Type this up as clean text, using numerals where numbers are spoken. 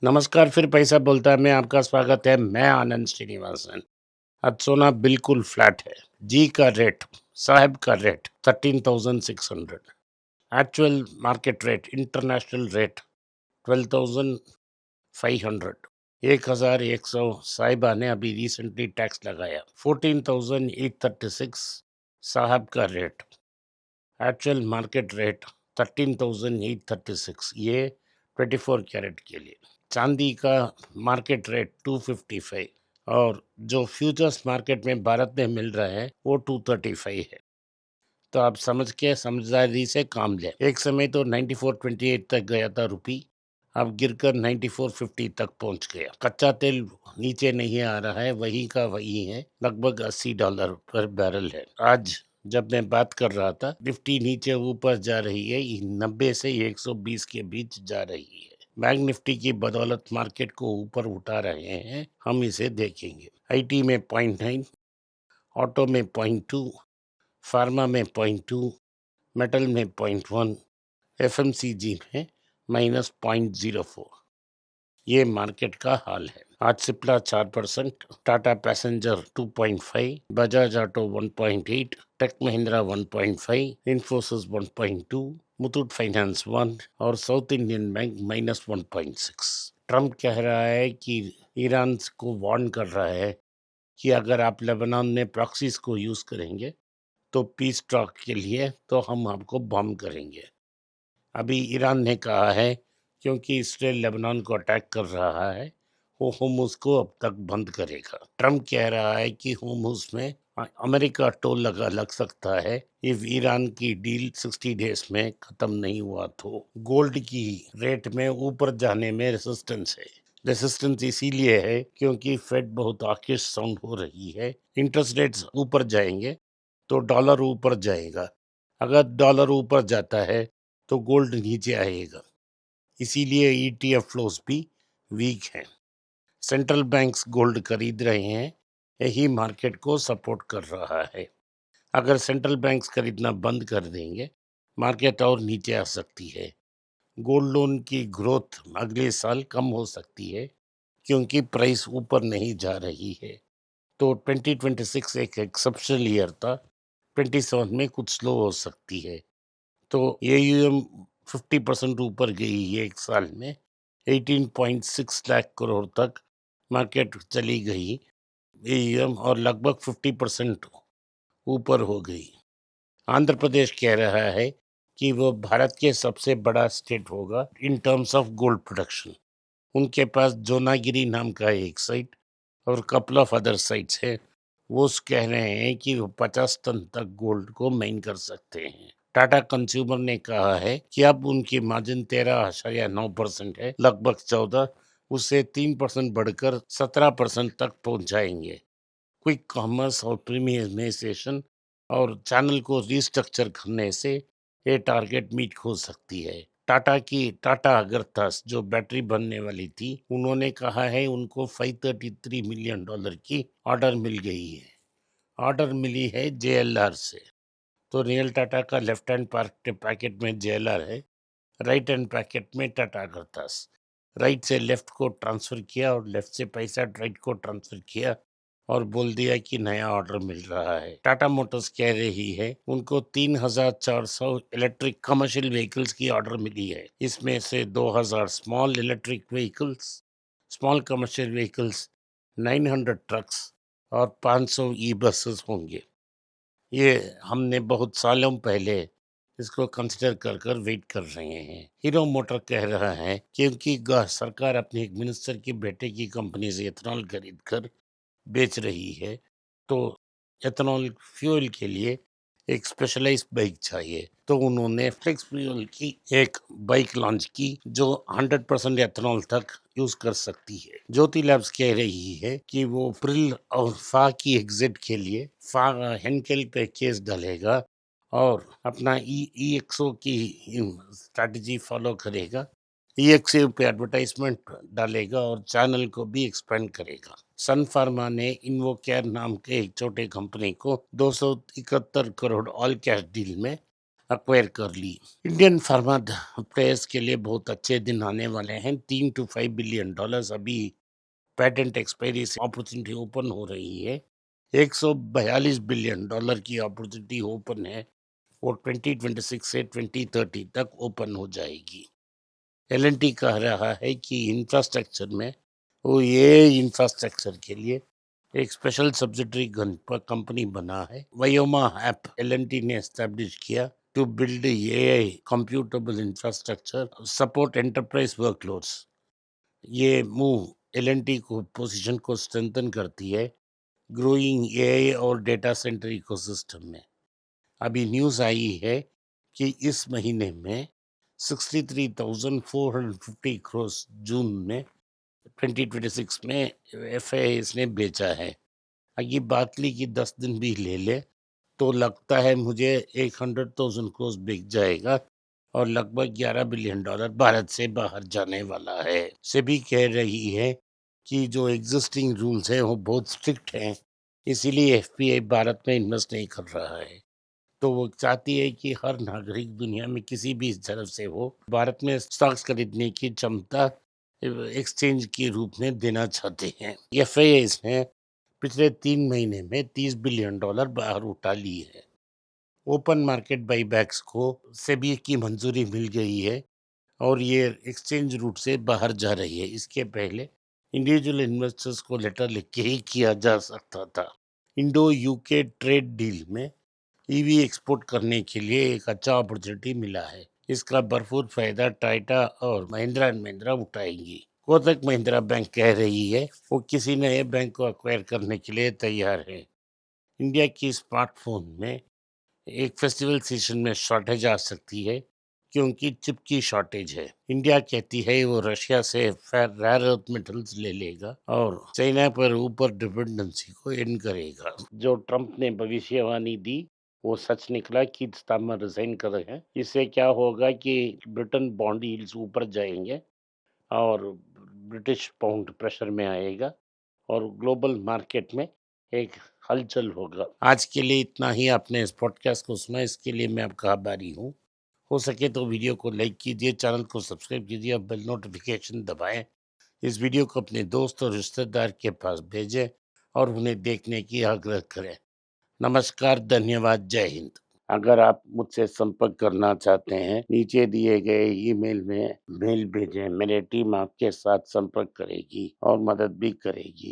नमस्कार, फिर पैसा बोलता है में आपका स्वागत है। मैं आनंद श्रीनिवासन। आज सोना बिल्कुल फ्लैट है। जी का रेट, साहब का rate 13,600, actual market rate, international rate 12,500, 1,100। साहिबा ने अभी रिसेंटली टैक्स लगाया। 14,836 साहब का रेट, एक्चुअल मार्केट रेट 13,836, ये 24 कैरेट के लिए। चांदी का मार्केट रेट 255 और जो फ्यूचर्स मार्केट में भारत में मिल रहा है वो 235 है। तो आप समझ के समझदारी से काम लें। एक समय तो 9428 तक गया था रुपी, अब गिरकर 9450 तक पहुंच गया। कच्चा तेल नीचे नहीं आ रहा है, वही का वही है, लगभग $80 पर बैरल है। आज जब मैं बात कर रहा था, निफ्टी नीचे ऊपर जा रही है, 90 से 120 के बीच जा रही है। बैंक निफ्टी की बदौलत मार्केट को ऊपर उठा रहे हैं, हम इसे देखेंगे। आईटी में 0.9, ऑटो में 0.2, फार्मा में 0.2, मेटल में 0.1, एफएमसीजी में -0.04। ये मार्केट का हाल है। आज Cipla 4%, Tata passenger 2.5, Bajaj auto 1.8, tech Mahindra 1.5, Infosys 1.2, Muthoot finance 1 और साउथ इंडियन बैंक -1.6। ट्रम्प कह रहा है कि ईरान को वार्न कर रहा है कि अगर आप लेबनान में प्रॉक्सीज को यूज करेंगे तो पीस टॉक के लिए तो हम आपको बम करेंगे। अभी ईरान ने कहा है क्योंकि इसराइल लेबनान को अटैक कर रहा है, वो होर्मुज को अब तक बंद करेगा। ट्रम्प कह रहा है कि होर्मुज में अमेरिका टोल लग सकता है इफ ईरान की डील 60 डेज में खत्म नहीं हुआ तो। गोल्ड की रेट में ऊपर जाने में रेसिस्टेंस है। रेसिस्टेंस इसीलिए है क्योंकि फेड बहुत आकिश साउंड हो रही है। इंटरेस्ट रेट्स ऊपर जाएंगे तो डॉलर ऊपर जाएगा। अगर डॉलर ऊपर जाता है तो गोल्ड नीचे आएगा। इसीलिए ईटीएफ फ्लोस भी वीक हैं। सेंट्रल बैंक्स गोल्ड खरीद रहे हैं, यही मार्केट को सपोर्ट कर रहा है। अगर सेंट्रल बैंक्स खरीदना बंद कर देंगे, मार्केट और नीचे आ सकती है। गोल्ड लोन की ग्रोथ अगले साल कम हो सकती है क्योंकि प्राइस ऊपर नहीं जा रही है। तो 2026 एक एक्सेप्शनल ईयर था, 27 में कुछ स्लो हो सकती है। तो AUM 50% ऊपर गई है एक साल में, 18.6 लाख करोड़ तक मार्केट चली गई AUM और लगभग 50% ऊपर हो गई। आंध्र प्रदेश कह रहा है कि वो भारत के सबसे बड़ा स्टेट होगा in terms of gold production. उनके पास जोनागिरी नाम का एक साइट और कपल ऑफ अदर साइट्स है। वो कह रहे हैं कि वो 50 टन तक गोल्ड को माइन कर सकते हैं। टाटा कंज्यूमर ने कहा है कि अब उनकी मार्जिन 13.9% है, लगभग 14, उससे 3% बढ़कर 17% तक पहुंच जाएंगे। क्विक कॉमर्स और प्रीमियमाइजेशन और चैनल को रिस्ट्रक्चर करने से ये टारगेट मीट हो सकती है। टाटा अगरतस जो बैटरी बनने वाली थी, उन्होंने कहा है उनको $533 मिलियन की ऑर्डर मिल गई है। ऑर्डर मिली है JLR से। तो रियल टाटा का लेफ्ट हैंड पैकेट में JLR है, राइट हैंड पैकेट में टाटा अगरतस। राइट से लेफ्ट को ट्रांसफर किया और लेफ्ट से पैसा राइट को ट्रांसफर किया और बोल दिया कि नया ऑर्डर मिल रहा है। टाटा मोटर्स कह रही है उनको 3,400 इलेक्ट्रिक कमर्शियल व्हीकल्स की ऑर्डर मिली है। इसमें से 2,000 small electric vehicles, small commercial vehicles, 900 trucks और 500 ई बसेस होंगे। ये हमने बहुत सालों पहले इसको कंसिडर कर वेट कर रहे हैं। हीरो मोटर कह रहा है क्योंकि सरकार अपने एक मिनिस्टर के बेटे की कंपनी से एथेनॉल खरीद कर बेच रही है, तो एथेनॉल फ्यूल के लिए एक स्पेशलाइज्ड बाइक चाहिए। तो उन्होंने फ्लेक्स फ्यूल की एक बाइक लॉन्च की जो 100% एथेनॉल तक यूज कर सकती है। ज्योति लैब्स कह रही है कि वो अप्रैल और फा की एग्जिट के लिए फा हेनकेल पे केस डालेगा और अपना EXO की स्ट्रैटेजी फॉलो करेगा। EXO पे एडवर्टाइजमेंट डालेगा और चैनल को भी एक्सपेंड करेगा। सन फार्मा ने इन्वोकेयर नाम के एक छोटे कंपनी को 271 करोड़ ऑल कैश डील में अक्वायर कर ली। इंडियन फार्मा प्लेयर्स के लिए बहुत अच्छे दिन आने वाले हैं। 3 to 5 बिलियन डॉलर्स अभी पेटेंट एक्सपायरी से अपॉर्चुनिटी ओपन हो रही है। 142 बिलियन डॉलर की अपॉर्चुनिटी ओपन है, वो 2026 से 2030 तक ओपन हो जाएगी। एल कह रहा है कि इंफ्रास्ट्रक्चर में वो ये इंफ्रास्ट्रक्चर के लिए एक स्पेशल सब्सिडरी कंपनी बना है। वयोमा ऐप एल ने एस्टेब्लिश किया to build AI computable infrastructure support enterprise workloads. ये मूव एल को पोजीशन को स्ट्रेंथन करती है ग्रोइंग एआई और डेटा सेंटर इकोसिस्टम में। अभी न्यूज़ आई है कि इस महीने में 63,450 करोड़ जून में 2026 में एफआई इसने बेचा है। अगर बात ली कि 10 दिन भी ले ले तो लगता है मुझे 100,000 करोड़ बिक जाएगा और लगभग 11 बिलियन डॉलर भारत से बाहर जाने वाला है। सेबी कह रही है कि जो एग्जिस्टिंग रूल्स हैं वो बहुत स्ट्रिक्ट हैं, इसीलिए एफपीआई भारत में इन्वेस्ट नहीं कर रहा है। तो वो चाहती है कि हर नागरिक दुनिया में किसी भी तरफ से हो भारत में स्टॉक्स खरीदने की क्षमता एक्सचेंज के रूप में देना चाहते हैं। एफआई ने पिछले 3 महीने में 30 बिलियन डॉलर बाहर उठा ली है। ओपन मार्केट बाईबैक्स को सेबी की मंजूरी मिल गई है और ये एक्सचेंज रूट से बाहर जा रही है। इसके पहले इंडिविजुअल इन्वेस्टर्स को लेटर लिख के ही किया जा सकता था। इंडो यूके ट्रेड डील में ईवी एक्सपोर्ट करने के लिए एक अच्छा अपॉर्चुनिटी मिला है। इसका भरपूर फायदा टाटा और महिंद्रा एंड महिंद्रा उठाएंगी। कोटक महिंद्रा बैंक कह रही है वो किसी नए बैंक को अक्वायर करने के लिए तैयार है। इंडिया की स्मार्टफोन में एक फेस्टिवल सीजन में शॉर्टेज आ सकती है क्योंकि चिप की शॉर्टेज है। इंडिया कहती है वो रशिया से रेयर अर्थ मेटल्स ले लेगा और चाइना पर ऊपर डिपेंडेंसी को एंड करेगा। जो ट्रम्प ने भविष्यवाणी दी वो सच निकला कि स्टार्मर रिजाइन कर रहे हैं। इससे क्या होगा कि ब्रिटेन बॉन्ड यील्ड्स ऊपर जाएंगे और ब्रिटिश पाउंड प्रेशर में आएगा और ग्लोबल मार्केट में एक हलचल होगा। आज के लिए इतना ही। आपने इस पॉडकास्ट को सुना, इसके लिए मैं आपका आभारी हूँ। हो सके तो वीडियो को लाइक कीजिए, चैनल को सब्सक्राइब कीजिए और बेल नोटिफिकेशन दबाएं। इस वीडियो को अपने दोस्त और रिश्तेदार के पास भेजें और उन्हें देखने की आग्रह करें। नमस्कार, धन्यवाद, जय हिंद। अगर आप मुझसे संपर्क करना चाहते हैं, नीचे दिए गए ईमेल में मेल भेजें। मेरी टीम आपके साथ संपर्क करेगी और मदद भी करेगी।